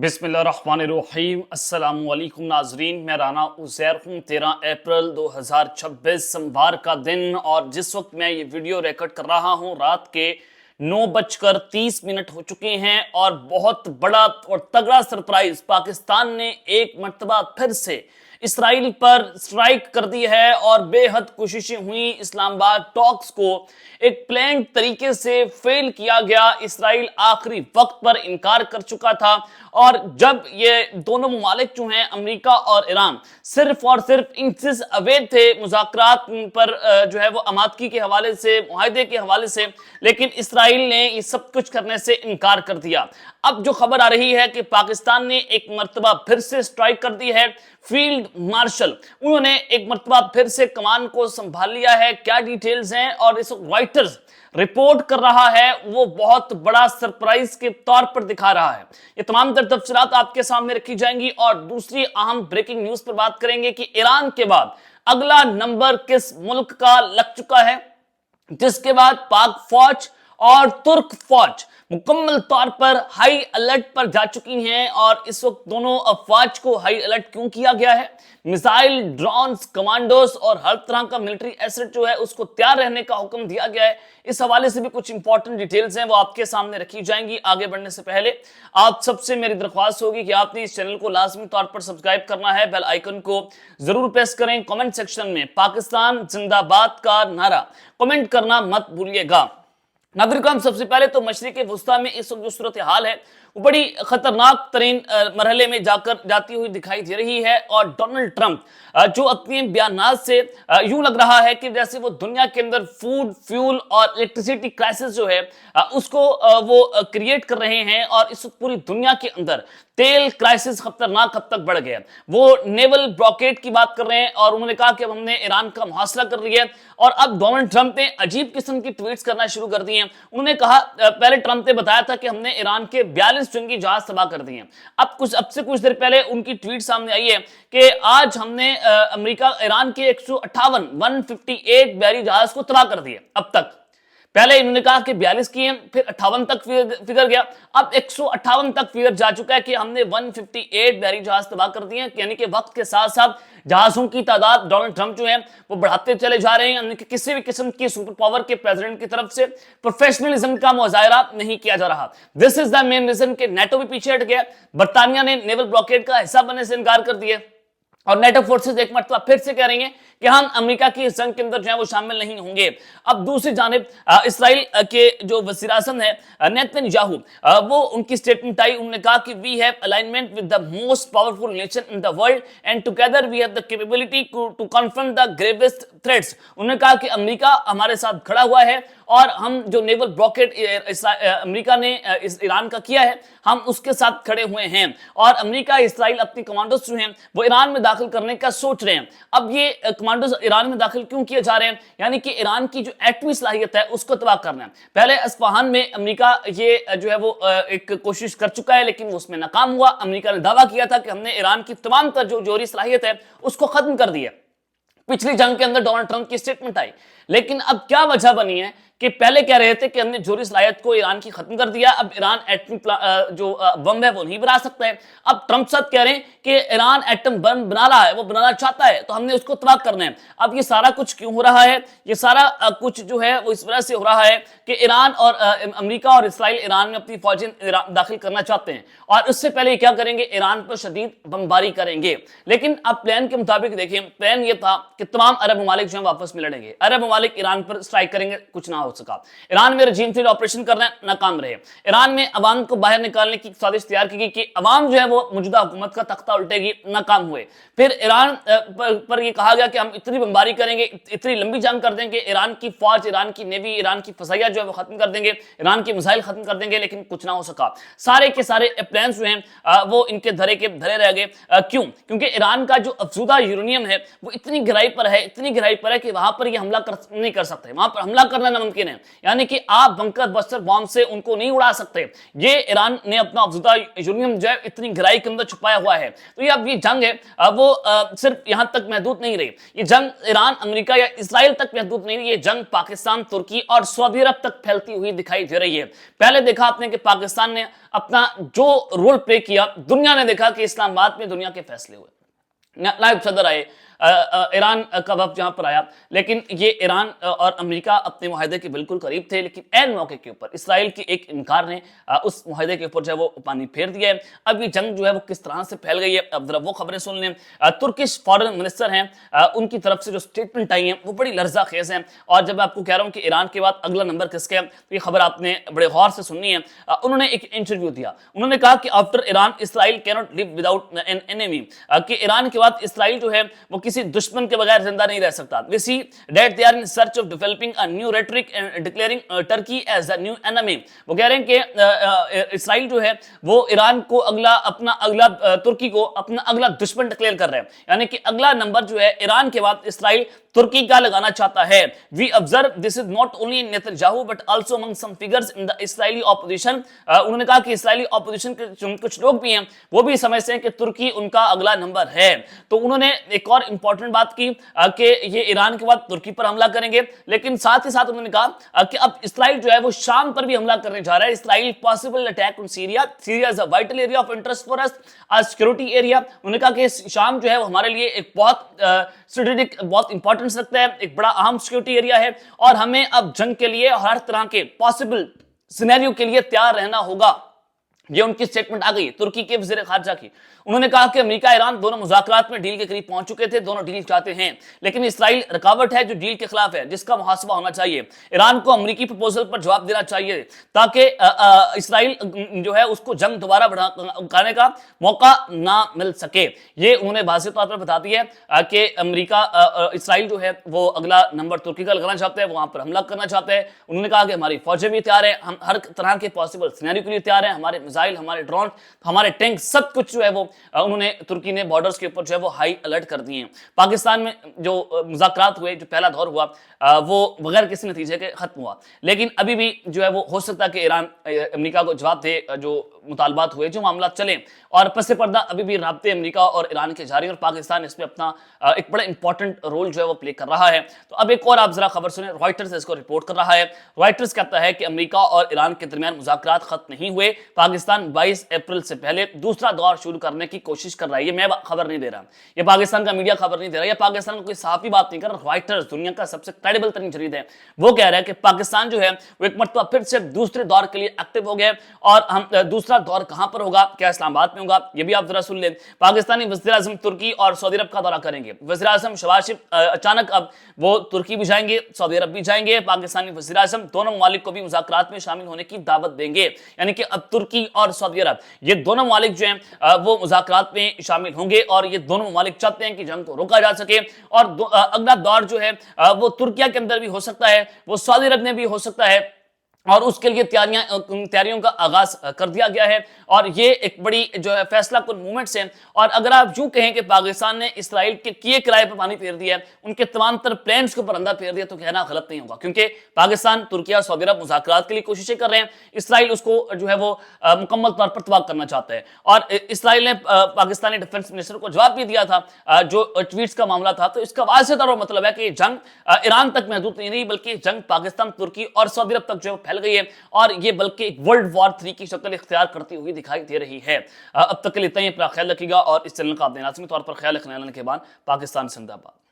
बिस्मिल्लाहिर्रहमानिर्रहीम। अस्सलाम वालेकुम नाजरीन, मैं राना उज़ैर हूँ। 13 अप्रैल 2026 सोमवार का दिन, और जिस वक्त मैं ये वीडियो रिकॉर्ड कर रहा हूँ रात के 9:30 हो चुके हैं, और बहुत बड़ा और तगड़ा सरप्राइज पाकिस्तान ने एक मर्तबा फिर से इसराइल पर स्ट्राइक कर दी है। और बेहद कोशिशें हुई, इस्लामाबाद टॉक्स को एक प्लान तरीके से फेल किया गया। इसराइल आखिरी वक्त पर इनकार कर चुका था, और जब ये दोनों मुमालिक जो हैं अमेरिका और ईरान सिर्फ और सिर्फ इंचेस अवे थे मुज़ाकरात पर, जो है वो अमादकी के हवाले से, मुआहदे के हवाले से, लेकिन इसराइल ने ये सब कुछ करने से इनकार कर दिया। अब जो खबर आ रही है कि पाकिस्तान ने एक मर्तबा फिर से स्ट्राइक कर दी है। फील्ड मार्शल उन्होंने एक मर्तबा फिर से कमान को संभाल लिया है। क्या डिटेल्स हैं, और इस रॉयटर्स रिपोर्ट कर रहा है, वो बहुत बड़ा सरप्राइज के तौर पर दिखा रहा है। ये तमाम तफसीलात आपके सामने रखी जाएंगी, और दूसरी अहम ब्रेकिंग न्यूज पर बात करेंगे कि ईरान के बाद अगला नंबर किस मुल्क का लग चुका है, जिसके बाद पाक फौज और तुर्क फौज मुकम्मल तौर पर हाई अलर्ट पर जा चुकी हैं। और इस वक्त दोनों अफवाज को हाई अलर्ट क्यों किया गया है? मिसाइल, ड्रोन्स, कमांडोस और हर तरह का मिलिट्री एसेट जो है उसको तैयार रहने का हुक्म दिया गया है। इस हवाले से भी कुछ इंपॉर्टेंट डिटेल्स हैं, वो आपके सामने रखी जाएंगी। आगे बढ़ने से पहले आप सबसे मेरी दरख्वास्त होगी कि आपने इस चैनल को लाजमी तौर पर सब्सक्राइब करना है, बेल आइकन को जरूर प्रेस करें। कमेंट सेक्शन में पाकिस्तान जिंदाबाद का नारा कमेंट करना मत भूलिएगा। नागरिक, सबसे पहले तो मशरिक वस्ता में इस वक्त जो सूरत हाल है वो बड़ी खतरनाक तरीन मरहले में जाती हुई दिखाई दे रही है। और डोनाल्ड ट्रंप जो अपने बयानात से यूं लग रहा है कि जैसे वो दुनिया के अंदर फूड, फ्यूल और इलेक्ट्रिसिटी क्राइसिस जो है उसको वो क्रिएट कर रहे हैं। और इस पूरी दुनिया के अंदर तेल क्राइसिस खतरनाक हद तक बढ़ गया। वो नेवल ब्लॉकेड की बात कर रहे हैं, और उन्होंने कहा कि अब हमने ईरान का मुहासरा कर लिया। और अब डोनाल्ड ट्रंप ने अजीब किस्म की ट्वीट्स करना शुरू कर दी हैं। उन्होंने कहा, पहले ट्रंप ने बताया था कि हमने ईरान के 42 जंगी जहाज तबाह कर दिए। अब से कुछ देर पहले उनकी ट्वीट सामने आई है कि आज हमने अमेरिका ईरान के 158 बैरी जहाज को तबाह कर दिए। अब तक पहले इन्होंने कहा कि 42 किए, फिर 58 तक फिगर गया, अब 158 तक फिगर जा चुका है कि हमने 158 बैरी जहाज तबाह कर दिए। यानी कि वक्त के साथ साथ जहाजों की तादाद डोनाल्ड ट्रंप जो है वो बढ़ाते चले जा रहे हैं। यानी कि किसी भी किस्म की सुपर पावर के प्रेसिडेंट की तरफ से प्रोफेशनलिज्म का मुजाहरा नहीं किया जा रहा। This is the main reason कि नेटो भी पीछे हट गया। बर्तानिया ने नेवल ब्लॉकेड का हिस्सा बनने से इनकार कर दिया, और नेटो फोर्सेस एक मरतबा फिर से कह रही हैं कि हम अमेरिका की इस जंग के अंदर जो है वो शामिल नहीं होंगे। अब दूसरी जानिब इसराइल के जो वज़ीर-ए-आज़म है नेतन्याहू, वो उनकी स्टेटमेंट आई। उन्होंने कहा कि we have alignment with the most powerful nation in the world and together we have the capability to confront the gravest threats. उन्होंने कहा कि अमेरिका हमारे साथ खड़ा हुआ है, और हम जो नेवल ब्लॉकेड अमेरिका ने ईरान का किया है, हम उसके साथ खड़े हुए हैं। और अमेरिका, इसराइल अपनी कमांडोज जो हैं वो ईरान में दाखिल करने का सोच रहे हैं। अब ये कमांडोज ईरान में दाखिल क्यों किए जा रहे हैं? यानी कि ईरान की जो एटमी सलाहियत है उसको तबाह करना है। पहले अस्फहान में अमेरिका ये जो है वो एक कोशिश कर चुका है, लेकिन वो उसमें नाकाम हुआ। अमेरिका ने दावा किया था कि हमने ईरान की तमाम तर जो जोहरी सलाहियत है उसको खत्म कर दिया। पिछली जंग के अंदर डोनाल्ड ट्रंप की स्टेटमेंट आई, लेकिन अब क्या वजह बनी है कि पहले कह रहे थे कि हमने जोहरी सलाहियत को ईरान की खत्म कर दिया, अब ईरान एटमी जो बम है वो नहीं बना सकता है। अब ट्रंप साहब कह रहे हैं कि ईरान एटम बम बना रहा है, वो बनाना चाहता है, तो हमने उसको तबाह करना है। अब ये सारा कुछ क्यों हो रहा है? ये सारा कुछ जो है वो इस वजह से हो रहा है कि ईरान और अमेरिका और इसराइल ईरान में अपनी फौजें दाखिल करना चाहते हैं, और उससे पहले क्या करेंगे? ईरान पर शदीद बमबारी करेंगे। लेकिन अब प्लान के मुताबिक देखिए, प्लान ये था कि तमाम अरब ममालिक जो है वापस में लड़ेंगे। अरब ममालिक ईरान पर स्ट्राइक करेंगे, कुछ ना हो सका। ईरान में रजीम चेंज ऑपरेशन करना नाकाम रहे। ईरान में अवाम को बाहर निकालने की साजिश तैयार की गई कि अवाम जो है वो मौजूदा हुकूमत का तख्ता उल्टेगी, नाकाम हुए। फिर ईरान पर यह कहा गया कि हम इतनी बमबारी करेंगे, इतनी लंबी जंग कर देंगे, ईरान की फौज, ईरान की नेवी, ईरान की फजाइया जो है वो खत्म कर देंगे, ईरान की मिसाइल खत्म कर देंगे, लेकिन कुछ ना हो सका। सारे के सारे प्लान्स जो हैं वो इनके धरे के धरे रह गए। क्यों? क्योंकि ईरान का जो अफजूदा यूरेनियम है वो इतनी गहराई पर है, इतनी गहराई पर है कि वहां पर ये हमला नहीं कर सकते, वहां पर हमला करना नामुमकिन है, यानी कि आप बंकर बस्टर बॉम्ब से उनको नहीं उड़ा सकते। ये ईरान ने अपना अफजदा यूरेनियम जो है इतनी गहराई के अंदर छुपाया हुआ है। तो ये अब ये जंग है वो सिर्फ यहां तक महदूद नहीं रही, ये जंग ईरान, अमेरिका या इसराइल तक महदूद नहीं रही, ये जंग पाकिस्तान, तुर्की और सऊदी अरब तक फैलती हुई दिखाई दे रही है। पहले देखा आपने कि पाकिस्तान ने अपना जो रोल प्ले किया, दुनिया ने देखा कि इस्लामाबाद में दुनिया के फैसले हुए, नायब सदर आए, ईरान का वक्त जहां पर आया, लेकिन ये ईरान और अमेरिका अपने मुआहदे के बिल्कुल करीब थे, लेकिन ऐन मौके के ऊपर इसराइल के एक इनकार ने उस मुआहदे के ऊपर जो है वो पानी फेर दिया है। अब ये जंग जो है वो किस तरह से फैल गई है, अब जरा वो खबरें सुन लें। तुर्किश फॉरेन मिनिस्टर हैं, उनकी तरफ से जो स्टेटमेंट आई है वो बड़ी लर्जा खेज है। और जब मैं आपको कह रहा हूँ कि ईरान के बाद अगला नंबर किसका है, तो ये खबर आपने बड़े गौर से सुननी है। उन्होंने एक इंटरव्यू दिया, उन्होंने कहा कि after Iran Israel cannot live without an enemy, कि ईरान के बाद इसराइल जो है वो किसी दुश्मन के बगैर जिंदा नहीं रह सकता। We see that they are in search of developing a new rhetoric and declaring Turkey as a new enemy। वो कह रहे हैं कि इसराइल जो है वो ईरान को तुर्की को अपना अगला दुश्मन डिक्लेयर कर रहे हैं, यानी कि अगला नंबर जो है ईरान के बाद इसराइल तुर्की का लगाना चाहता है। We observe this is not only in Netanyahu but also among some figures in the Israeli opposition। उन्होंने कहा कि इसराइली ऑपोजिशन के कुछ लोग भी हैं, वो भी समझते हैं कि तुर्की उनका अगला नंबर है। तो उन्होंने एक और इंपॉर्टेंट बात की कि ये ईरान के बाद तुर्की पर हमला करेंगे, लेकिन साथ ही साथ उन्होंने कहा कि अब इसराइल जो है वो शाम पर भी हमला करने जा रहा है। Israel possible attack on Syria, Syria is a vital area of interest for us, a security area. उन्होंने कहा कि शाम जो है वो हमारे लिए एक बहुत स्ट्रेटेजिक, बहुत इंपॉर्टेंस रखता है, एक बड़ा अहम सिक्योरिटी एरिया है, और हमें अब जंग के लिए हर तरह के पॉसिबल सिनेरियो के लिए तैयार रहना होगा। ये उनकी स्टेटमेंट आ गई तुर्की के वज़ीर खारजा की। उन्होंने कहा कि अमेरिका ईरान दोनों मुज़ाकरात में डील के करीब पहुंच चुके थे, दोनों डील चाहते हैं, लेकिन इसराइल रुकावट है जो डील के खिलाफ है, जिसका मुहासबा होना चाहिए। ईरान को अमेरिकी प्रपोजल पर जवाब देना चाहिए ताकि इसराइल जो है उसको जंग दोबारा बढ़ाने का मौका ना मिल सके। ये उन्होंने वाज़ेह तौर पर बता दिया है कि अमेरिका इसराइल जो है वो अगला नंबर तुर्की का लगाना चाहता है, वहां पर हमला करना चाहता है। उन्होंने कहा कि हमारी फौजें भी तैयार है, हम हर तरह के पॉसिबल सिनेरियो के लिए तैयार है, हमारे मिसाइल, हमारे ड्रोन, हमारे टैंक, सब कुछ जो है वो उन्होंने तुर्की ने बॉर्डर्स के ऊपर जो है वो हाई अलर्ट कर दिए हैं। पाकिस्तान में जो मुज़ाकरात हुए, जो पहला दौर हुआ वो बगैर किसी नतीजे के खत्म हुआ, लेकिन अभी भी जो है वो हो सकता है कि ईरान अमेरिका को जवाब दे, जो मुतालबात हुए, जो मामला चले, और पस पर्दा अभी भी राब्ते अमेरिका और ईरान के जारी, और पाकिस्तान इसमें अपना एक बड़ा इंपॉर्टेंट रोल जो है वो प्ले कर रहा है। तो अब एक और आप जरा खबर सुने, रॉयटर्स इसको रिपोर्ट कर रहा है। रॉयटर्स कहता है कि अमेरिका और ईरान के दरमियान मुज़ाकरात खत्म नहीं हुए, पाकिस्तान 22 अप्रैल से पहले दूसरा दौर शुरू करने की कोशिश कर रहा है। ये मैं खबर नहीं दे रहा, ये पाकिस्तान का मीडिया खबर नहीं दे रहा, या पाकिस्तान का कोई सहाफी बात नहीं कर रहा, रॉयटर्स दुनिया का सबसे क्रेडिबल तरीन जरीदा है, वो कह रहा है कि पाकिस्तान जो है वो एक मरतबा फिर से दूसरे दौर के लिए एक्टिव हो गया। और हम दूसरा दौर कहां पर होगा, क्या इस्लामाबाद में होगा, ये भी आप जरा सुन लें। पाकिस्तानी वज़ीर आज़म तुर्की और सऊदी अरब का दौरा करेंगे। वज़ीर आज़म शहबाज शरीफ अचानक अब वो तुर्की भी जाएंगे, सऊदी अरब भी जाएंगे। पाकिस्तानी वज़ीर आज़म दोनों ममालिक को भी मुज़ाकरात में शामिल होने की दावत देंगे, यानी कि अब तुर्की और सऊदी अरब ये दोनों ममालिक जो हैं वो मुज़ाकरात में शामिल होंगे, और ये दोनों ममालिक चाहते हैं कि जंग को रोका जा सके। और अगला दौर जो है वो तुर्किया के अंदर भी हो सकता है, वो सऊदी अरब में भी हो सकता है, और उसके लिए तैयारियों का आगाज कर दिया गया है। और ये एक बड़ी जो है फैसला कुन मूवमेंट्स हैं। और अगर आप यूं कहें कि पाकिस्तान ने इसराइल के किए किराए पर पानी फेर दिया है, उनके तमाम तर प्लान्स के ऊपर अंधा फेर दिया, तो कहना गलत नहीं होगा, क्योंकि पाकिस्तान, तुर्की और सऊदी अरब मुज़ाकरात के लिए कोशिशें कर रहे हैं, इसराइल उसको जो है वो मुकम्मल तौर पर तबाह करना चाहता है। और इसराइल ने पाकिस्तानी डिफेंस मिनिस्टर को जवाब भी दिया था, जो ट्वीट्स का मामला था। तो इसका वाज़ेह तौर पर मतलब है कि जंग ईरान तक महदूद नहीं रही, बल्कि जंग पाकिस्तान, तुर्की और सऊदी अरब तक जो फैल गई है, और ये बल्कि एक वर्ल्ड वॉर 3 की शक्ल इख्तियार करती हुई दिखाई दे रही है। अब तक के लिए इतना ही, अपना ख्याल रखिएगा, और इस चैनल का आपने लाज़मी तौर पर ख्याल रखने के बाद पाकिस्तान जिंदाबाद।